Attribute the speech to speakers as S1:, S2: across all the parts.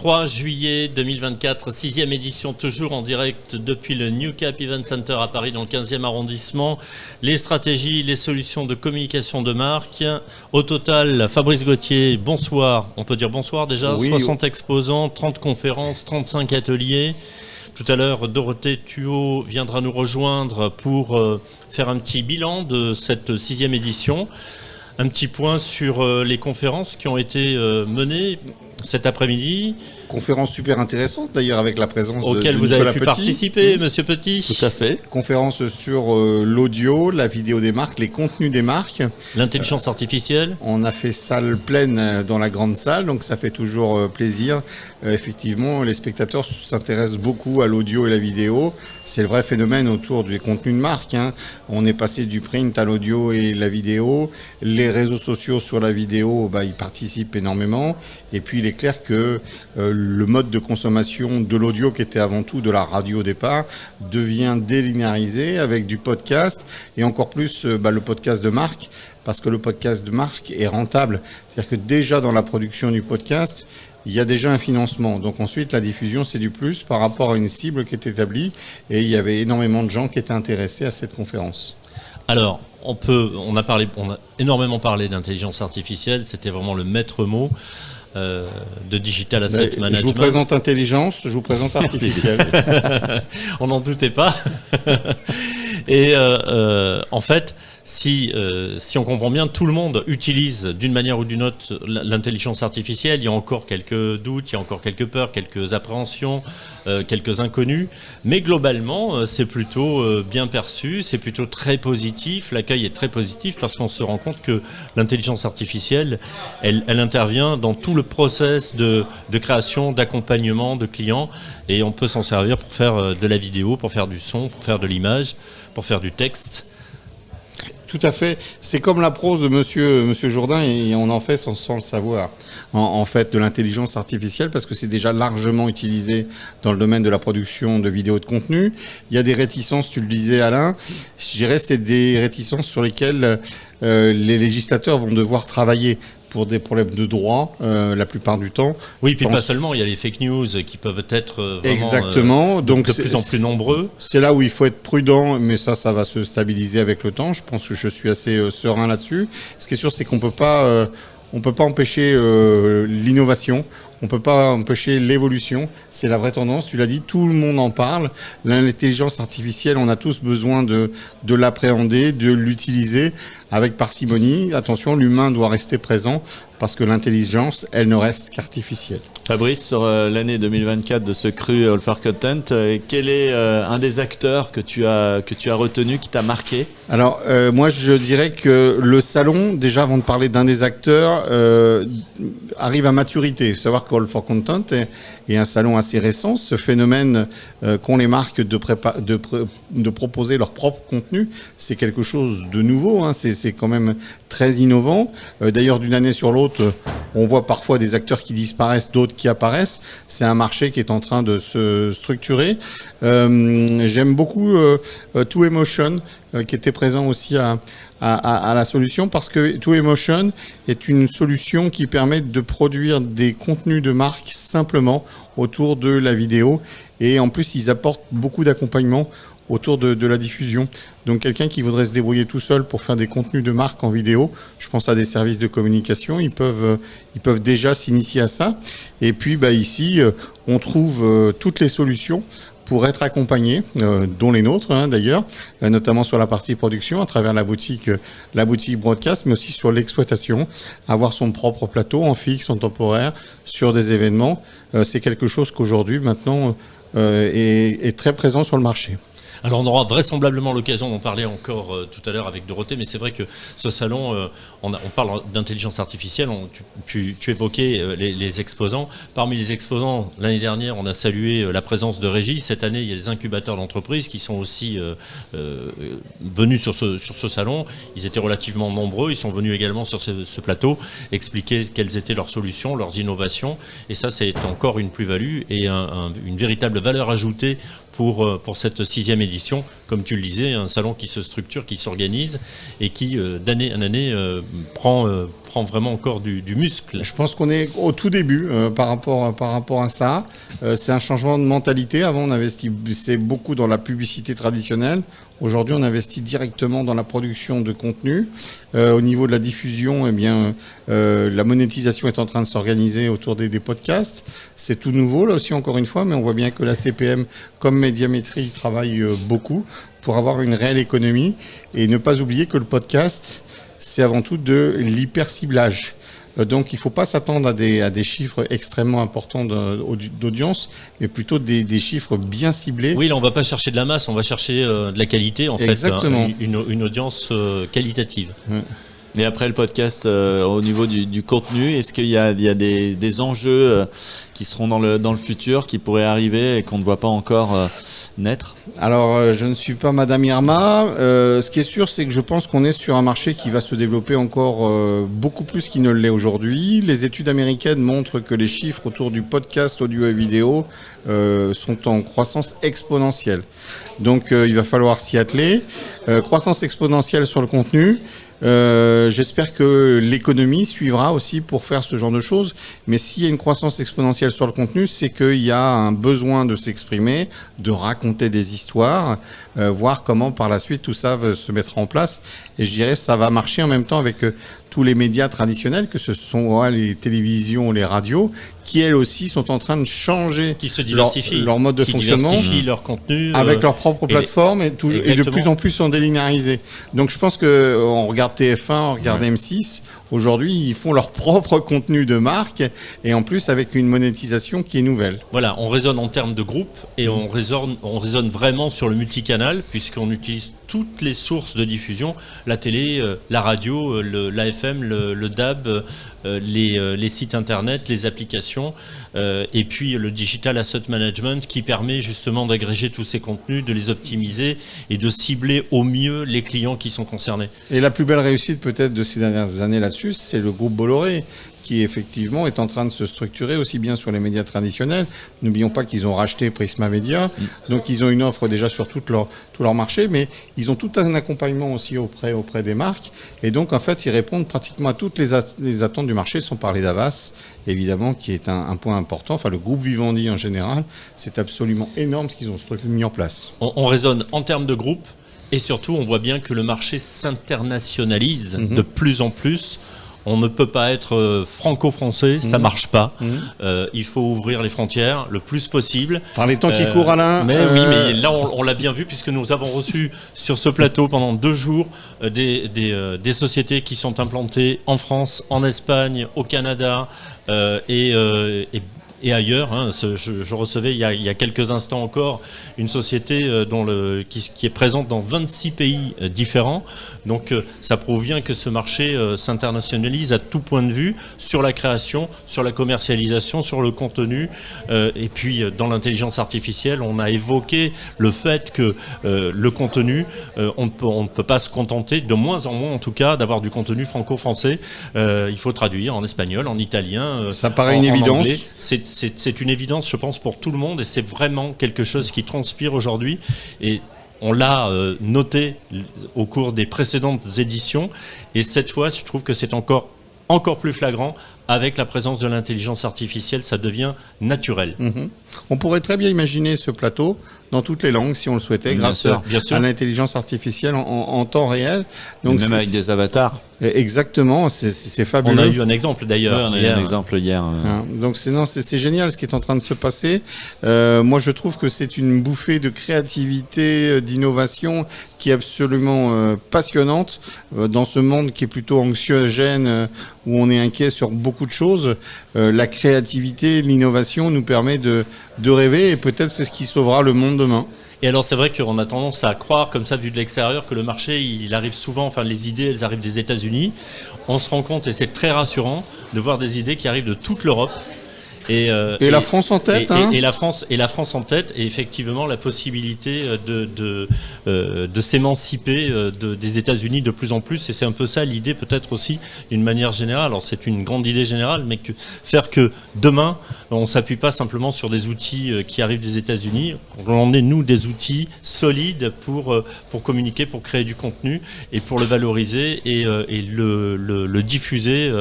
S1: 3 juillet 2024, 6e édition, toujours en direct depuis le New Cap Event Center à Paris dans le 15e arrondissement. Les stratégies, les solutions de communication de marque. Au total, Fabrice Gauthier, bonsoir. On peut dire bonsoir déjà, oui, 60 exposants, 30 conférences, 35 ateliers. Tout à l'heure, Dorothée Thuot viendra nous rejoindre pour faire un petit bilan de cette 6e édition. Un petit point sur les conférences qui ont été menées cet après-midi.
S2: Conférence super intéressante d'ailleurs avec la présence
S1: auquel vous avez pu participer, Monsieur Petit.
S2: Tout à fait. Conférence sur l'audio, la vidéo des marques, les contenus des marques.
S1: L'intelligence artificielle.
S2: On a fait salle pleine dans la grande salle, donc ça fait toujours plaisir. Effectivement, les spectateurs s'intéressent beaucoup à l'audio et la vidéo. C'est le vrai phénomène autour des contenus de marque. On est passé du print à l'audio et la vidéo. Les réseaux sociaux sur la vidéo, ils participent énormément. Et puis il est clair que le mode de consommation de l'audio, qui était avant tout de la radio au départ, devient délinéarisé avec du podcast et encore plus le podcast de marque, parce que le podcast de marque est rentable. C'est-à-dire que déjà dans la production du podcast, il y a déjà un financement. Donc ensuite, la diffusion, c'est du plus par rapport à une cible qui est établie. Et il y avait énormément de gens qui étaient intéressés à cette conférence.
S1: Alors, on a énormément parlé d'intelligence artificielle. C'était vraiment le maître mot. De Digital Asset Management.
S2: Je vous présente intelligence, je vous présente artificielle.
S1: On n'en doutait pas. Et en fait, si on comprend bien, tout le monde utilise d'une manière ou d'une autre l'intelligence artificielle. Il y a encore quelques doutes, il y a encore quelques peurs, quelques appréhensions, quelques inconnus. Mais globalement, c'est plutôt bien perçu, c'est plutôt très positif. L'accueil est très positif parce qu'on se rend compte que l'intelligence artificielle, elle intervient dans tout le process de création, d'accompagnement de clients. Et on peut s'en servir pour faire de la vidéo, pour faire du son, pour faire de l'image, pour faire du texte.
S2: Tout à fait. C'est comme la prose de Monsieur Jourdain et on en fait sans le savoir. En fait, de l'intelligence artificielle, parce que c'est déjà largement utilisé dans le domaine de la production de vidéos de contenu. Il y a des réticences, tu le disais Alain. Je dirais c'est des réticences sur lesquelles les législateurs vont devoir travailler pour des problèmes de droit, la plupart du temps.
S1: Oui, puis pas seulement, il y a les fake news qui peuvent être vraiment
S2: exactement. Donc,
S1: de plus en plus nombreux.
S2: C'est là où il faut être prudent, mais ça va se stabiliser avec le temps. Je pense que je suis assez serein là-dessus. Ce qui est sûr, c'est qu'on peut pas empêcher l'innovation. On ne peut pas empêcher l'évolution. C'est la vraie tendance. Tu l'as dit, tout le monde en parle. L'intelligence artificielle, on a tous besoin de l'appréhender, de l'utiliser avec parcimonie. Attention, l'humain doit rester présent parce que l'intelligence, elle ne reste qu'artificielle.
S3: Fabrice, sur l'année 2024 de ce cru All for Content, quel est un des acteurs que tu as retenu, qui t'a marqué ?
S2: Alors, moi, je dirais que le salon, déjà avant de parler d'un des acteurs, arrive à maturité. Il faut savoir que All for Content est un salon assez récent. Ce phénomène qu'ont les marques de proposer leur propre contenu, c'est quelque chose de nouveau. C'est quand même très innovant. D'ailleurs, d'une année sur l'autre, on voit parfois des acteurs qui disparaissent, d'autres qui apparaissent. C'est un marché qui est en train de se structurer. J'aime beaucoup Two Emotion, qui était présent aussi à la solution, parce que Two Emotion est une solution qui permet de produire des contenus de marque simplement autour de la vidéo. Et en plus, ils apportent beaucoup d'accompagnement autour de la diffusion. Donc quelqu'un qui voudrait se débrouiller tout seul pour faire des contenus de marque en vidéo, je pense à des services de communication, ils peuvent déjà s'initier à ça. Et puis ici, on trouve toutes les solutions pour être accompagnés, dont les nôtres d'ailleurs, notamment sur la partie production, à travers la boutique broadcast, mais aussi sur l'exploitation, avoir son propre plateau en fixe, en temporaire, sur des événements. C'est quelque chose qu'aujourd'hui, maintenant, est très présent sur le marché.
S1: Alors on aura vraisemblablement l'occasion d'en parler encore tout à l'heure avec Dorothée, mais c'est vrai que ce salon, on parle d'intelligence artificielle, tu évoquais les exposants. Parmi les exposants, l'année dernière, on a salué la présence de Régis. Cette année, il y a les incubateurs d'entreprises qui sont aussi venus sur ce salon. Ils étaient relativement nombreux, ils sont venus également sur ce plateau expliquer quelles étaient leurs solutions, leurs innovations. Et ça, c'est encore une plus-value et une véritable valeur ajoutée pour cette 6e édition. Comme tu le disais, un salon qui se structure, qui s'organise et qui, d'année en année, prend prend vraiment encore du muscle.
S2: Je pense qu'on est au tout début par rapport à ça. C'est un changement de mentalité. Avant, on investissait beaucoup dans la publicité traditionnelle. Aujourd'hui, on investit directement dans la production de contenu. Au niveau de la diffusion, eh bien, la monétisation est en train de s'organiser autour des podcasts. C'est tout nouveau, là aussi, encore une fois, mais on voit bien que la CPM, comme Médiamétrie, travaille beaucoup pour avoir une réelle économie. Et ne pas oublier que le podcast, c'est avant tout de l'hyper-ciblage. Donc il ne faut pas s'attendre à des chiffres extrêmement importants d'audience, mais plutôt des chiffres bien ciblés.
S1: Oui, là on ne va pas chercher de la masse, on va chercher de la qualité, en
S2: Exactement.
S1: fait, une audience qualitative.
S2: Ouais.
S3: Et après le podcast, au niveau du contenu, est-ce qu'il y a des enjeux qui seront dans le futur, qui pourraient arriver et qu'on ne voit pas encore naître ?
S2: Alors, je ne suis pas Madame Irma. Ce qui est sûr, c'est que je pense qu'on est sur un marché qui va se développer encore beaucoup plus qu'il ne l'est aujourd'hui. Les études américaines montrent que les chiffres autour du podcast, audio et vidéo sont en croissance exponentielle. Donc, il va falloir s'y atteler. Croissance exponentielle sur le contenu. J'espère que l'économie suivra aussi pour faire ce genre de choses. Mais s'il y a une croissance exponentielle sur le contenu, c'est qu'il y a un besoin de s'exprimer, de raconter des histoires, voir comment par la suite tout ça va se mettre en place. Et je dirais que ça va marcher en même temps avec tous les médias traditionnels, que ce sont les télévisions, les radios, qui elles aussi sont en train de changer
S1: qui se diversifient,
S2: leur mode de fonctionnement,
S1: diversifient leur contenu
S2: avec leur propre plateforme et de plus en plus sont délinéarisés. Donc je pense que on regarde TF1, on regarde M6. Aujourd'hui, ils font leur propre contenu de marque et en plus avec une monétisation qui est nouvelle.
S1: Voilà, on raisonne en termes de groupe et on raisonne vraiment sur le multicanal puisqu'on utilise toutes les sources de diffusion, la télé, la radio, l'AFM, le DAB, les sites internet, les applications et puis le digital asset management qui permet justement d'agréger tous ces contenus, de les optimiser et de cibler au mieux les clients qui sont concernés.
S2: Et la plus belle réussite peut-être de ces dernières années là-dessus, c'est le groupe Bolloré qui effectivement est en train de se structurer aussi bien sur les médias traditionnels. N'oublions pas qu'ils ont racheté Prisma Media, donc ils ont une offre déjà sur tout leur marché, mais ils ont tout un accompagnement aussi auprès des marques. Et donc en fait, ils répondent pratiquement à toutes les attentes du marché, sans parler d'Havas, évidemment, qui est un point important. Enfin, le groupe Vivendi en général, c'est absolument énorme ce qu'ils ont mis en place.
S1: On raisonne en termes de groupe et surtout, on voit bien que le marché s'internationalise de plus en plus. On ne peut pas être franco-français, ça marche pas. Il faut ouvrir les frontières le plus possible.
S2: Par les temps qui courent, Alain.
S1: Mais oui, mais là on l'a bien vu puisque nous avons reçu sur ce plateau pendant 2 jours des sociétés qui sont implantées en France, en Espagne, au Canada et ailleurs. Hein. Je recevais il y a quelques instants encore une société qui est présente dans 26 pays différents. Donc ça prouve bien que ce marché s'internationalise à tout point de vue sur la création, sur la commercialisation, sur le contenu. Et puis dans l'intelligence artificielle, on a évoqué le fait que le contenu, on ne peut pas se contenter, de moins en moins en tout cas, d'avoir du contenu franco-français. Il faut traduire en espagnol, en italien,
S2: ça paraît une évidence.
S1: Anglais. C'est une évidence, je pense, pour tout le monde et c'est vraiment quelque chose qui transpire aujourd'hui. Et on l'a noté au cours des précédentes éditions et cette fois, je trouve que c'est encore plus flagrant. Avec la présence de l'intelligence artificielle, ça devient naturel.
S2: On pourrait très bien imaginer ce plateau dans toutes les langues, si on le souhaitait, grâce à l'intelligence artificielle en temps réel.
S3: Donc même avec des avatars.
S2: Exactement, c'est fabuleux.
S1: On a eu un exemple d'ailleurs.
S3: Ouais, on a eu un exemple hier.
S2: Donc c'est génial ce qui est en train de se passer. Moi, je trouve que c'est une bouffée de créativité, d'innovation qui est absolument passionnante dans ce monde qui est plutôt anxiogène, où on est inquiet sur beaucoup de choses. La créativité, l'innovation nous permet de rêver et peut-être c'est ce qui sauvera le monde demain.
S1: Et alors c'est vrai qu'on a tendance à croire comme ça vu de l'extérieur que le marché il arrive souvent, enfin les idées elles arrivent des États-Unis. On se rend compte et c'est très rassurant de voir des idées qui arrivent de toute l'Europe
S2: Et la France en tête,
S1: et la France en tête, et effectivement la possibilité de s'émanciper des États-Unis de plus en plus. Et c'est un peu ça l'idée, peut-être aussi d'une manière générale. Alors c'est une grande idée générale, mais faire que demain on s'appuie pas simplement sur des outils qui arrivent des États-Unis, qu'on emmener nous des outils solides pour communiquer, pour créer du contenu et pour le valoriser et le diffuser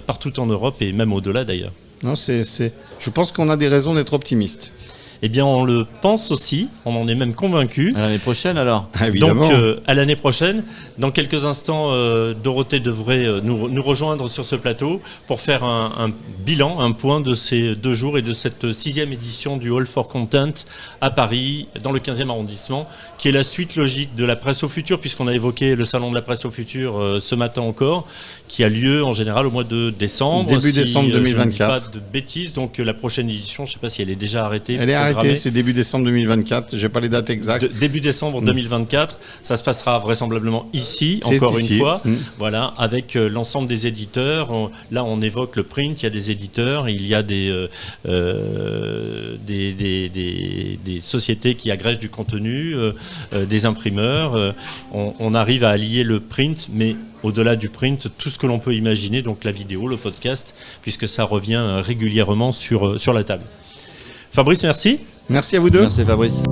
S1: partout en Europe et même au-delà d'ailleurs.
S2: Non, je pense qu'on a des raisons d'être optimistes.
S1: Eh bien, on le pense aussi, on en est même convaincu.
S3: À l'année prochaine alors.
S2: Évidemment.
S1: Donc, à l'année prochaine. Dans quelques instants, Dorothée devrait nous rejoindre sur ce plateau pour faire un bilan, un point de ces 2 jours et de cette 6e édition du Hall for Content à Paris, dans le 15e arrondissement, qui est la suite logique de la presse au futur, puisqu'on a évoqué le salon de la presse au futur ce matin encore, qui a lieu en général au mois de décembre.
S2: Début décembre 2024.
S1: Je ne dis pas de bêtises, donc la prochaine édition, je ne sais pas si elle est déjà arrêtée.
S2: Elle est arrêtée, c'est début décembre 2024, je n'ai pas les dates exactes.
S1: Début décembre 2024, ça se passera vraisemblablement ici, encore une fois, voilà, avec l'ensemble des éditeurs. Là, on évoque le print, il y a des éditeurs, il y a des sociétés qui agrègent du contenu, des imprimeurs. On arrive à allier le print, mais au-delà du print, tout ce que l'on peut imaginer, donc la vidéo, le podcast, puisque ça revient régulièrement sur la table. Fabrice, merci.
S2: Merci à vous deux.
S3: Merci Fabrice.